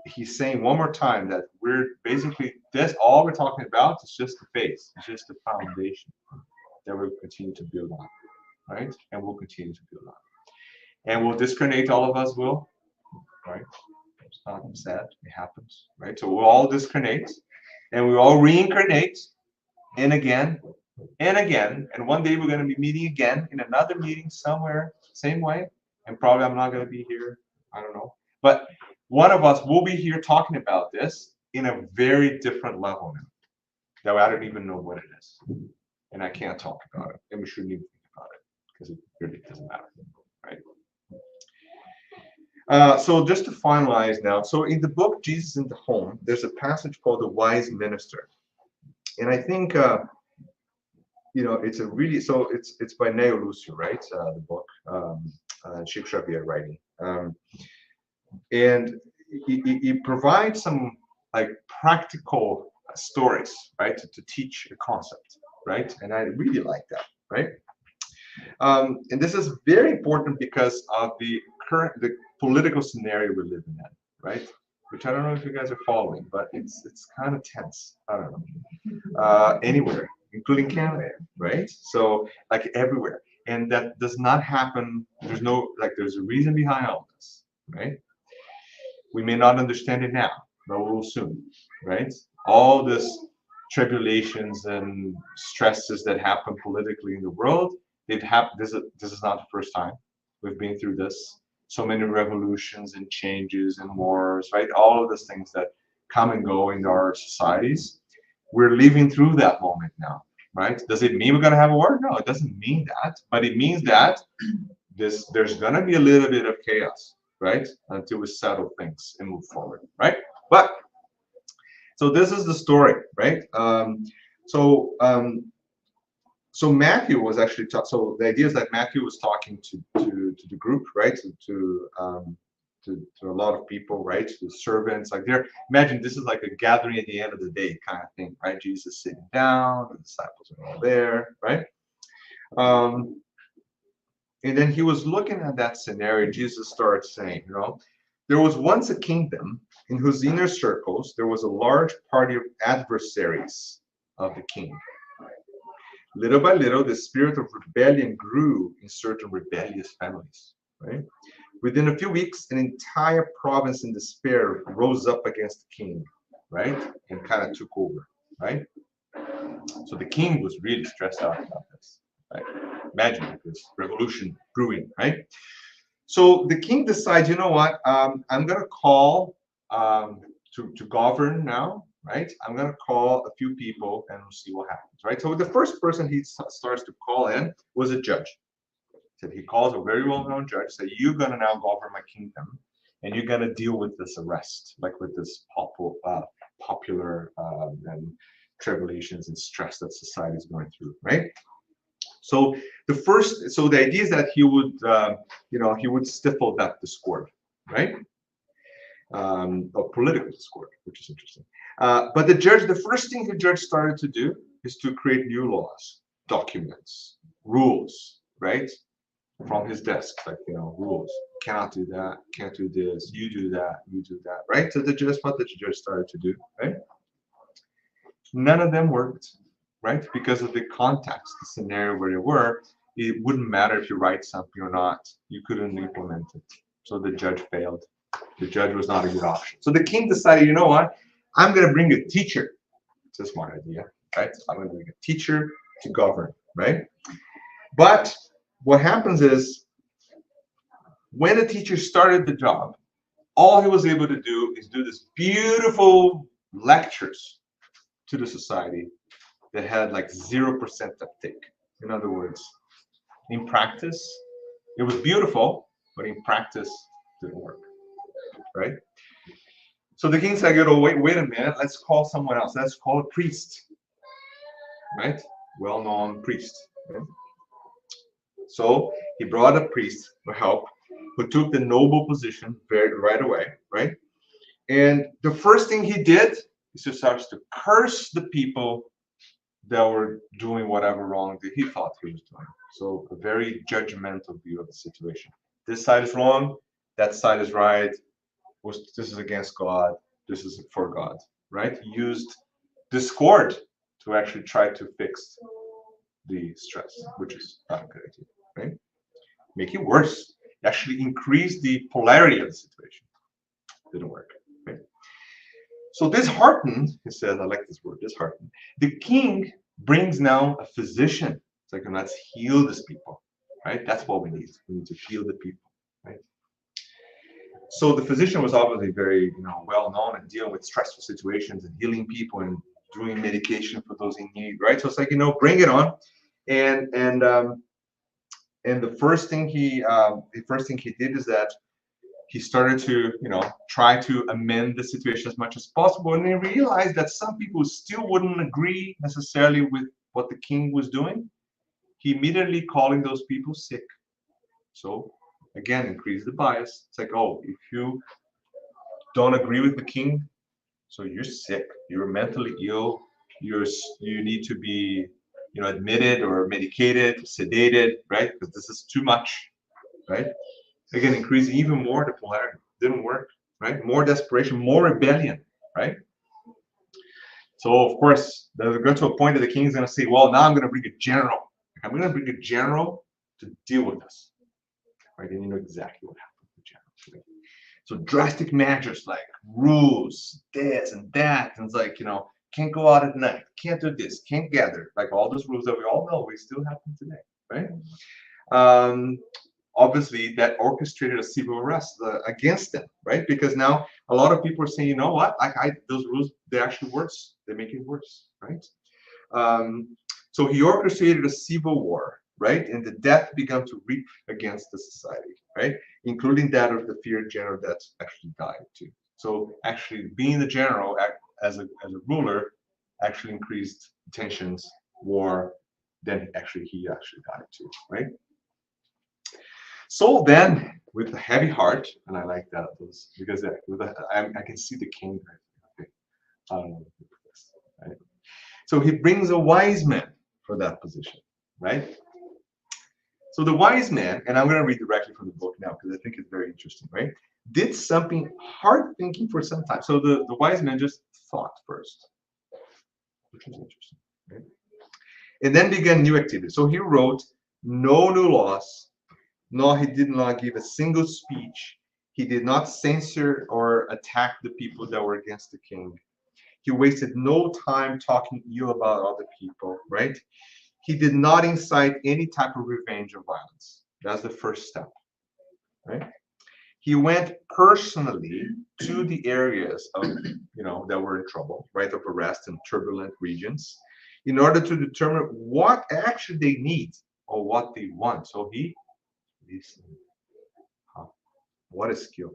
[SPEAKER 1] he's saying one more time that we're basically, this, all we're talking about is just the base, it's just the foundation that we'll continue to build on, right? And we'll continue to build on. And we'll discarnate, all of us will, right? It's not sad, it happens, right? So we'll all discarnate and we all reincarnate, and again, and one day we're going to be meeting again in another meeting somewhere, same way, and probably I'm not going to be here, I don't know. But one of us will be here talking about this in a very different level now, that I don't even know what it is. And I can't talk about it, and we shouldn't even think about it, because it really doesn't matter, right? So just to finalize now, so in the book Jesus in the Home, there's a passage called The Wise Minister. And I think, you know, it's a really, so it's by Neo Lucio, right? The book, Chico Xavier writing. And he provides some like practical stories, right, to teach a concept, right? And I really like that, right? And this is very important because of the political scenario we're living in, right? Which I don't know if you guys are following, but it's kind of tense. I don't know. Anywhere, including Canada, right? So like everywhere, and that does not happen. There's no, like, there's a reason behind all this, right? We may not understand it now, but we will soon, right? All this tribulations and stresses that happen politically in the world, they've happened. This is not the first time we've been through this. So many revolutions and changes and wars, right? All of those things that come and go in our societies. We're living through that moment now, right? Does it mean we're going to have a war? No, it doesn't mean that. But it means that there's going to be a little bit of chaos, right? Until we settle things and move forward, right? But, so this is the story, right? So Matthew was actually so the idea is that Matthew was talking to the group, right? To a lot of people, right? To the servants, like there. Imagine this is like a gathering at the end of the day kind of thing, right? Jesus sitting down, the disciples are all there, right? And then he was looking at that scenario. Jesus started saying, you know, there was once a kingdom in whose inner circles there was a large party of adversaries of the king. Little by little, the spirit of rebellion grew in certain rebellious families, right? Within a few weeks, an entire province in despair rose up against the king, right? And kind of took over, right? So the king was really stressed out about this, right? Imagine this revolution brewing, right? So the king decides, you know what? I'm going to call to govern now, right? I'm going to call a few people and we'll see what happens, right? So the first person he starts to call in was a judge. So he calls a very well-known judge, say, you're going to now govern my kingdom and you're going to deal with this arrest, like with this popular and tribulations and stress that society is going through, right? So the idea is that he would, he would stifle that discord, right? Or political discord, which is interesting. But the first thing the judge started to do is to create new laws, documents, rules, right? From his desk, like, rules. Cannot do that, can't do this, you do that, right? So that's what the judge started to do, right? None of them worked, right? Because of the context, the scenario where they were, it wouldn't matter if you write something or not. You couldn't implement it. So the judge failed. The judge was not a good option. So the king decided, you know what? I'm going to bring a teacher. It's a smart idea, right? I'm going to bring a teacher to govern, right? But what happens is, when the teacher started the job, all he was able to do is do this beautiful lectures to the society that had like 0% uptake. In other words, in practice, it was beautiful, but in practice, it didn't work, right? So the king said, wait a minute, let's call someone else. Let's call a priest, right? Well-known priest. Right? So he brought a priest for help, who took the noble position right away, right? And the first thing he did is to start to curse the people that were doing whatever wrong that he thought he was doing. So a very judgmental view of the situation. This side is wrong, that side is right. This is against God, this is for God, right? He used discord to actually try to fix the stress, which is not a good idea, right? Make it worse. Actually increase the polarity of the situation. Didn't work, right? So disheartened, he says, I like this word, disheartened. The king brings now a physician. It's like, let's heal these people, right? That's what we need. We need to heal the people, right? So the physician was obviously very, well known in dealing with stressful situations and healing people and doing medication for those in need, right? So it's like, bring it on. And the first thing he did is that he started to, try to amend the situation as much as possible. And he realized that some people still wouldn't agree necessarily with what the king was doing. He immediately calling those people sick. So again, increase the bias. It's like, oh, if you don't agree with the king, so you're sick, you're mentally ill, you need to be, admitted or medicated, sedated, right? Because this is too much, right? Again, increasing even more the polarity. Didn't work, right? More desperation, more rebellion, right? So of course, there's going to a point that the king is going to say, well, now I'm going to bring a general. I'm going to bring a general to deal with this, right? And you know exactly what happened with the general. Right? So drastic measures like rules, this and that, and it's like, can't go out at night, can't do this, can't gather, like all those rules that we all know, we still happen today, right? Obviously, that orchestrated a civil arrest against them, right? Because now a lot of people are saying, you know what, those rules, they actually worse, they make it worse, right? So he orchestrated a civil war, right? And the death began to reap against the society, right? Including that of the feared general that actually died too. So actually being the general as a ruler actually increased tensions, war, then he actually died too, right? So then, with a heavy heart, and I like that because I can see the king. Okay, right? So he brings a wise man for that position, right? So the wise man, and I'm going to read directly from the book now because I think it's very interesting, right? Did something hard thinking for some time. So the wise man just thought first, which was interesting, right? And then began new activities. So he wrote no new laws. No, he did not give a single speech. He did not censor or attack the people that were against the king. He wasted no time talking ill about other people, right? He did not incite any type of revenge or violence. That's the first step, right? He went personally to the areas of, that were in trouble, right, of arrest and turbulent regions, in order to determine what actually they need or what they want. So he listened. What a skill.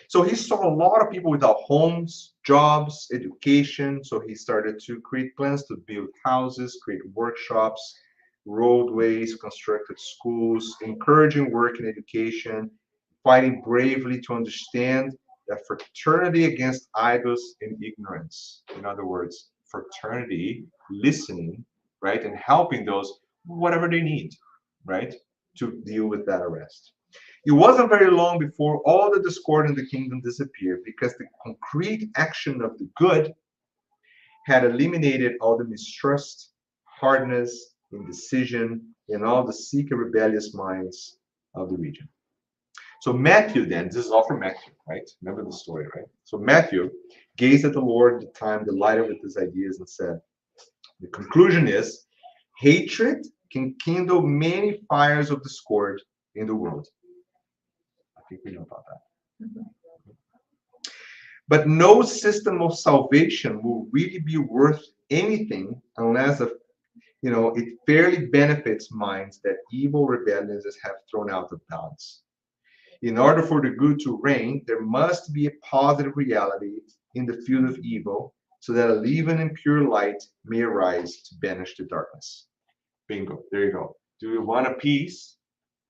[SPEAKER 1] So he saw a lot of people without homes, jobs, education. So he started to create plans to build houses, create workshops, roadways, constructed schools, encouraging work and education, fighting bravely to understand that fraternity against idols and ignorance. In other words, fraternity, listening, right, and helping those whatever they need, right, to deal with that arrest. It wasn't very long before all the discord in the kingdom disappeared because the concrete action of the good had eliminated all the mistrust, hardness, indecision, and all the sick and rebellious minds of the region. So Matthew then, this is all from Matthew, right? Remember the story, right? So Matthew gazed at the Lord at the time, delighted with his ideas, and said, the conclusion is, hatred can kindle many fires of discord in the world. I think we know about that. But no system of salvation will really be worth anything unless it fairly benefits minds that evil rebellions have thrown out of balance. In order for the good to reign, there must be a positive reality in the field of evil, so that a living and pure light may arise to banish the darkness. Bingo, there you go. Do we want a peace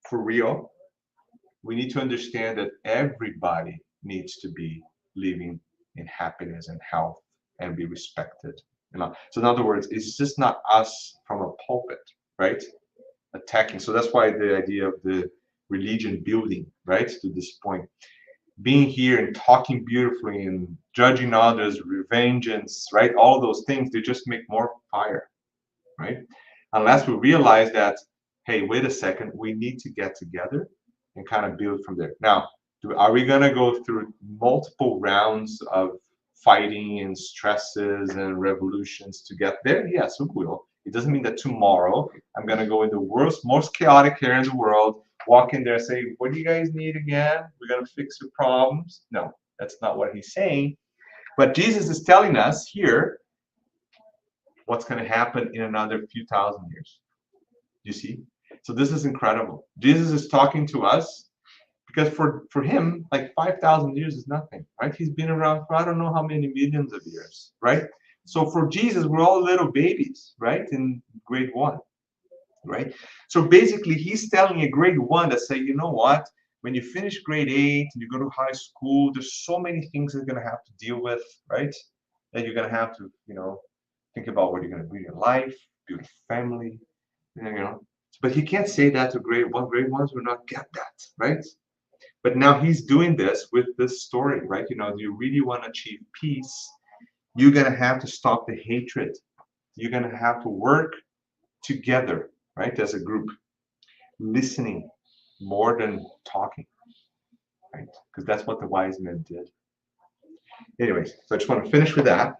[SPEAKER 1] for real? We need to understand that everybody needs to be living in happiness and health and be respected. So in other words, it's just not us from a pulpit, right? Attacking. So that's why the idea of the religion building, right? To this point, being here and talking beautifully and judging others, revengeance, right? All those things, they just make more fire, right? Unless we realize that, hey, wait a second, we need to get together and kind of build from there. Now, are we going to go through multiple rounds of fighting and stresses and revolutions to get there? Yes, we will. It doesn't mean that tomorrow I'm going to go in the worst, most chaotic area in the world, walk in there and say, what do you guys need again? We're going to fix your problems. No, that's not what he's saying. But Jesus is telling us here what's going to happen in another few thousand years. You see? So this is incredible. Jesus is talking to us because for him, like 5,000 years is nothing, right? He's been around for I don't know how many millions of years, right? So for Jesus, we're all little babies, right? In grade 1, right? So basically, he's telling a grade 1 to say, you know what? When you finish grade 8 and you go to high school, there's so many things you're going to have to deal with, right? That you're going to have to, think about what you're going to do in your life, build a family, But he can't say that to grade 1. Grade 1s will not get that, right? But now he's doing this with this story, right? Do you really want to achieve peace? You're going to have to stop the hatred. You're going to have to work together, right? As a group, listening more than talking, right? Because that's what the wise men did. Anyways, so I just want to finish with that.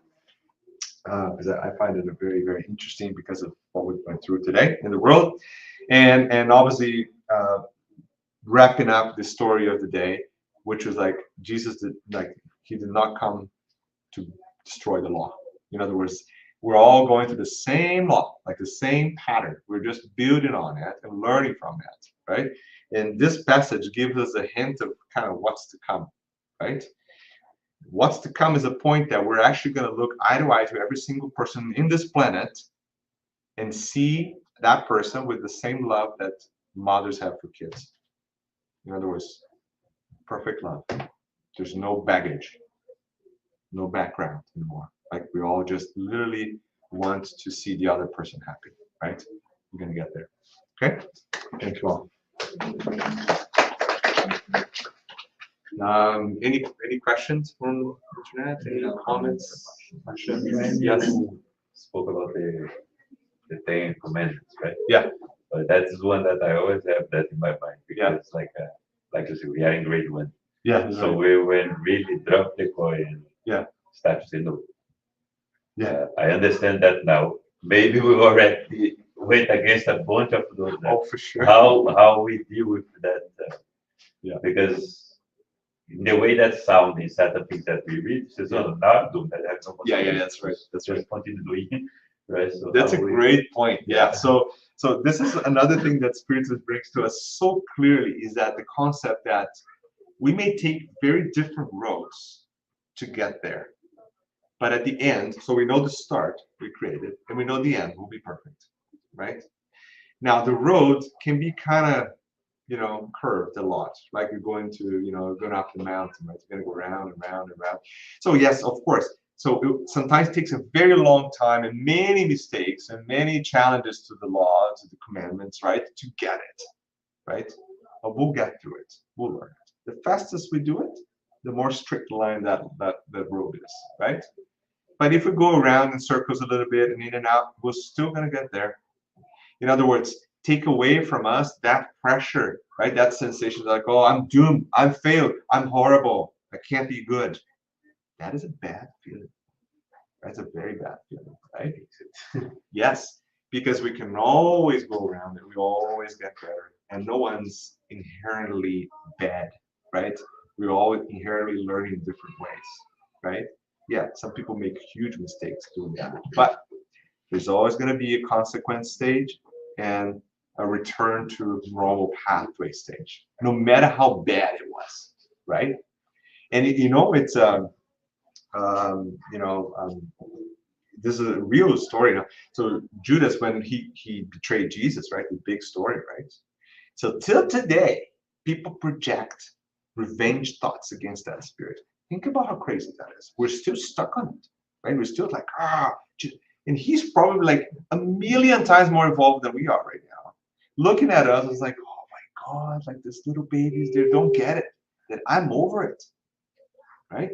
[SPEAKER 1] Because I find it very, very interesting because of what we went through today in the world, and obviously wrapping up the story of the day, which was like Jesus he did not come to destroy the law. In other words, we're all going through the same law, like the same pattern. We're just building on it and learning from it, right? And this passage gives us a hint of kind of what's to come, right? What's to come is a point that we're actually going to look eye to eye to every single person in this planet and see that person with the same love that mothers have for kids. In other words, perfect love. There's no baggage, no background anymore. Like we all just literally want to see the other person happy, right? We're going to get there. Okay? Thank you all. Any questions from internet? Any comments? Questions? Yes.
[SPEAKER 5] Spoke about the 10 commandments, right?
[SPEAKER 1] Yeah.
[SPEAKER 5] But that's one that I always have that in my mind because like you said, we are in grade 1.
[SPEAKER 1] Yeah.
[SPEAKER 5] So we when really drop the coin.
[SPEAKER 1] Yeah.
[SPEAKER 5] Start to say no.
[SPEAKER 1] Yeah.
[SPEAKER 5] I understand that now. Maybe we already went against a bunch of those.
[SPEAKER 1] Oh, for sure.
[SPEAKER 5] How we deal with that?
[SPEAKER 1] Yeah.
[SPEAKER 5] Because in the way that sound in certain things that we read, says, "Oh, not do that."
[SPEAKER 1] Yeah, that's right. That's right.
[SPEAKER 5] Just continue doing, right? So
[SPEAKER 1] that's a great point. Yeah. So this is another thing that Spiritus brings to us so clearly is that the concept that we may take very different roads to get there, but at the end, so we know the start we created, and we know the end will be perfect, right? Now the road can be kind of curved a lot, like you're going to going up the mountain, right? You're going to go round and round and round. So yes, of course. So it sometimes takes a very long time and many mistakes and many challenges to the law, to the commandments, right? To get it, right? But we'll get through it. We'll learn it. The fastest we do it, the more strict line that road is, right? But if we go around in circles a little bit and in and out, we're still going to get there. In other words, take away from us that pressure, right? That sensation like, oh, I'm doomed, I'm failed, I'm horrible, I can't be good. That is a bad feeling. That's a very bad feeling, right? Yes, because we can always go around it, we always get better, and no one's inherently bad, right? We're all inherently learning different ways, right? Yeah, some people make huge mistakes doing that, but There's always going to be a consequence stage and a return to normal pathway stage, no matter how bad it was, right? And you know, it's this is a real story now. So Judas, when he betrayed Jesus, right? The big story, right? So till today, people project revenge thoughts against that spirit. Think about how crazy that is. We're still stuck on it, right? We're still like, and he's probably like a million times more involved than we are right now. Looking at us, it's like, oh my God, like this little babies, they don't get it. That I'm over it, right?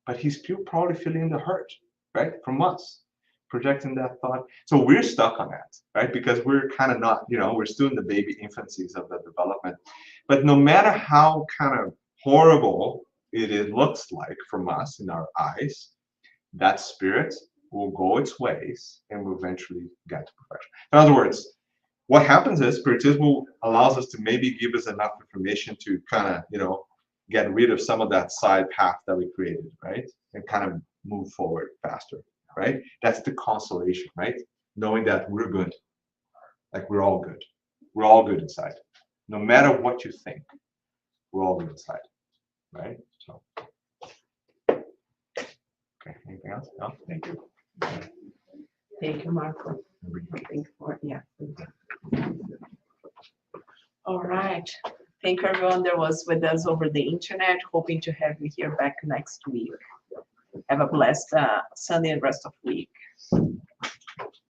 [SPEAKER 1] But he's still probably feeling the hurt, right? From us, projecting that thought. So we're stuck on that, right? Because we're kind of not, we're still in the baby infancies of the development. But no matter how kind of horrible it looks like from us in our eyes, that spirit will go its ways and will eventually get to perfection. In other words, what happens is Spiritism allows us to maybe give us enough information to kind of, get rid of some of that side path that we created, right? And kind of move forward faster, right? That's the consolation, right? Knowing that we're good, like we're all good. We're all good inside. No matter what you think, we're all good inside, right? So, okay, anything else? No, thank you.
[SPEAKER 3] Thank you, Marco. All right. Thank you, everyone that was with us over the internet. Hoping to have you here back next week. Have a blessed Sunday and rest of week.